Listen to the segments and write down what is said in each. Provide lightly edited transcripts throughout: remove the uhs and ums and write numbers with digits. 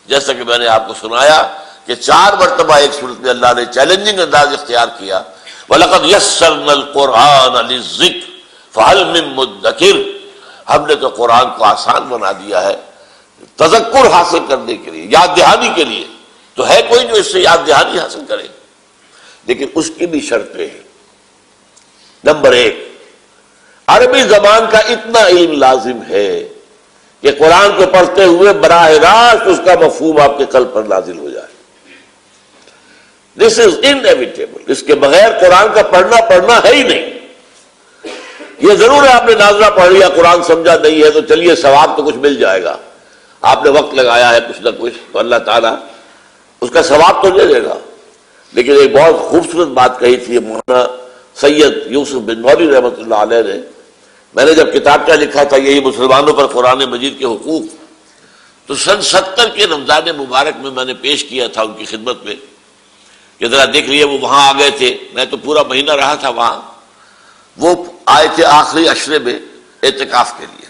جیسا کہ میں نے آپ کو سنایا کہ 4 مرتبہ ایک صورت میں اللہ نے چیلنجنگ انداز اختیار کیا، وَلَقَدْ يَسَّرْنَا الْقُرْآنَ لِلذِّكْرِ فَهَلْ مِن مُدَّكِرٍ، ہم نے تو قرآن کو آسان بنا دیا ہے تذکر حاصل کرنے کے لیے، یاد دہانی کے لیے، تو ہے کوئی جو اس سے یاد دہانی حاصل کرے؟ لیکن اس کی بھی شرطیں ہیں۔ نمبر 1، عربی زبان کا اتنا علم لازم ہے کہ قرآن کو پڑھتے ہوئے براہ راست اس کا مفہوم آپ کے قلب پر نازل ہو جائے۔ دس از انیویٹیبل، اس کے بغیر قرآن کا پڑھنا ہے ہی نہیں۔ یہ ضرور ہے آپ نے ناظرہ پڑھ لیا، قرآن سمجھا نہیں ہے تو چلیے ثواب تو کچھ مل جائے گا، آپ نے وقت لگایا ہے کچھ نہ کچھ تو اللہ تعالیٰ اس کا ثواب تو دے دے گا۔ لیکن ایک بہت خوبصورت بات کہی تھی مولانا سید یوسف بن نوری رحمۃ اللہ علیہ نے، میں نے جب کتابچہ لکھا تھا یہی مسلمانوں پر قرآن مجید کے حقوق، تو سن 70 کے رمضان مبارک میں میں نے پیش کیا تھا ان کی خدمت میں کہ ذرا دیکھ لیے، وہ وہاں آ گئے تھے، میں تو پورا مہینہ رہا تھا وہاں، وہ آئے تھے آخری عشرے میں اعتکاف کے لیے،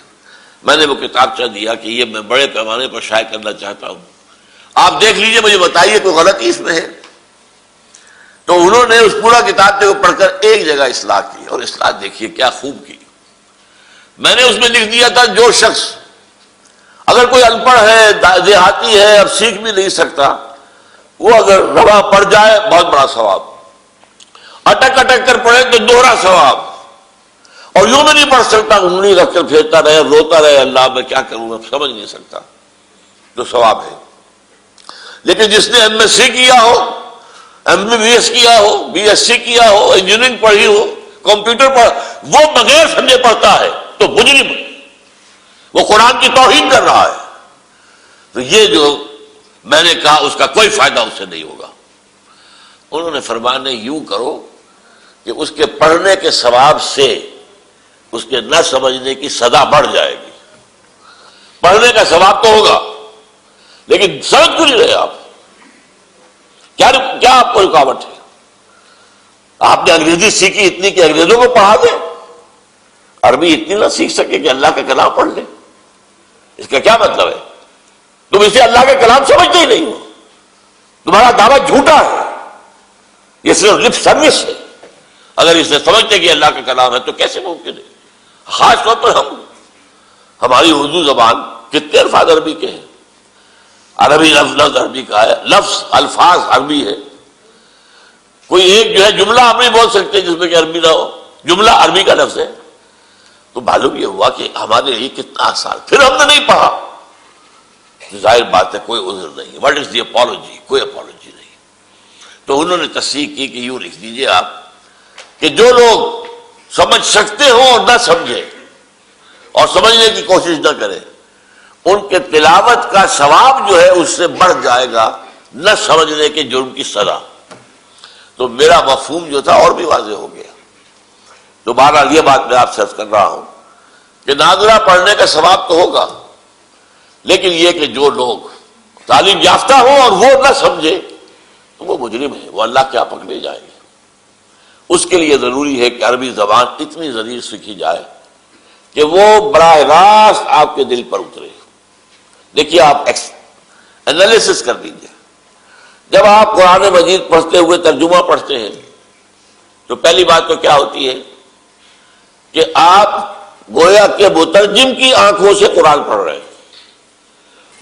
میں نے وہ کتابچہ دیا کہ یہ میں بڑے پیمانے پر شائع کرنا چاہتا ہوں، آپ دیکھ لیجئے، مجھے بتائیے کوئی غلطی اس میں ہے۔ تو انہوں نے اس پورا کتابچے کو پڑھ کر ایک جگہ اصلاح کی، اور اصلاح دیکھیے کیا خوب کی۔ میں نے اس میں لکھ دیا تھا جو شخص اگر کوئی ان پڑھ ہے، دیہاتی ہے اور سیکھ بھی نہیں سکتا، وہ اگر رواں پڑھ جائے بہت بڑا ثواب، اٹک اٹک کر پڑھے تو دوہرا ثواب، اور یوں میں نہیں پڑھ سکتا انگلی رکھ کر پھیرتا رہے، روتا رہے اللہ میں کیا کروں، میں سمجھ نہیں سکتا، تو ثواب ہے۔ لیکن جس نے ایم ایس سی کیا ہو، ایم بی بی ایس کیا ہو، بی ایس سی کیا ہو، انجینئرنگ پڑھی ہو، کمپیوٹر پڑھ، وہ بغیر سمجھے پڑھتا ہے تو مجرم، وہ قرآن کی توہین کر رہا ہے۔ تو یہ جو میں نے کہا اس کا کوئی فائدہ اس سے نہیں ہوگا۔ انہوں نے فرمایا یوں کرو کہ اس کے پڑھنے کے ثواب سے اس کے نہ سمجھنے کی سزا بڑھ جائے گی۔ پڑھنے کا ثواب تو ہوگا لیکن سمجھ کیوں نہیں رہے آپ؟ کیا آپ کو رکاوٹ ہے؟ آپ نے انگریزی سیکھی اتنی کہ انگریزوں کو پڑھا دیں، عربی اتنی نہ سیکھ سکے کہ اللہ کا کلام پڑھ لیں؟ اس کا کیا مطلب ہے؟ تم اسے اللہ کا کلام سمجھتے ہی نہیں ہو، تمہارا دعویٰ جھوٹا ہے، یہ صرف لپ سروس ہے۔ اگر اسے سمجھتے کہ اللہ کا کلام ہے تو کیسے ممکن ہے؟ خاص طور پر ہماری اردو زبان کتنے الفاظ عربی کے ہیں، عربی لفظ عربی کا ہے، لفظ الفاظ عربی ہے، کوئی ایک جو ہے جملہ آپ نہیں بول سکتے جس میں کہ عربی نہ ہو، جملہ عربی کا لفظ ہے۔ تو معلوم یہ ہوا کہ ہمارے لیے کتنا آسان، پھر ہم نے نہیں پڑھا، ظاہر بات ہے کوئی عذر نہیں، واٹ از دی اپالوجی، کوئی اپالوجی نہیں۔ تو انہوں نے تصحیح کی کہ یوں لکھ دیجئے آپ کہ جو لوگ سمجھ سکتے ہوں اور نہ سمجھے اور سمجھنے کی کوشش نہ کریں، ان کے تلاوت کا ثواب جو ہے اس سے بڑھ جائے گا نہ سمجھنے کے جرم کی سزا۔ تو میرا مفہوم جو تھا اور بھی واضح ہو گیا۔ تو بہرحال یہ بات میں آپ سے عرض کر رہا ہوں کہ ناظرہ پڑھنے کا ثواب تو ہوگا، لیکن یہ کہ جو لوگ تعلیم یافتہ ہوں اور وہ نہ سمجھے تو وہ مجرم ہے، وہ اللہ کیا پکڑے جائیں گے۔ اس کے لیے ضروری ہے کہ عربی زبان اتنی ذلیل سیکھی جائے کہ وہ براہ راست آپ کے دل پر اترے۔ دیکھیے آپ انالیسس کر دیجیے، جب آپ قرآن مجید پڑھتے ہوئے ترجمہ پڑھتے ہیں تو پہلی بات تو کیا ہوتی ہے کہ آپ گویا کہ مترجم کی آنکھوں سے قرآن پڑھ رہے ہیں۔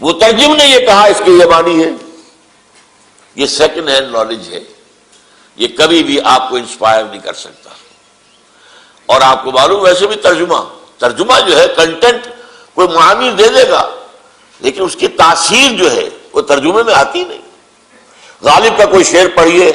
مترجم نے یہ کہا اس کی یہ معنی ہے، یہ سیکنڈ ہینڈ نالج ہے، یہ کبھی بھی آپ کو انسپائر نہیں کر سکتا۔ اور آپ کو معلوم ویسے بھی ترجمہ جو ہے کنٹینٹ کوئی معنی دے دے گا لیکن اس کی تاثیر جو ہے وہ ترجمے میں آتی نہیں۔ غالب کا کوئی شعر پڑھیے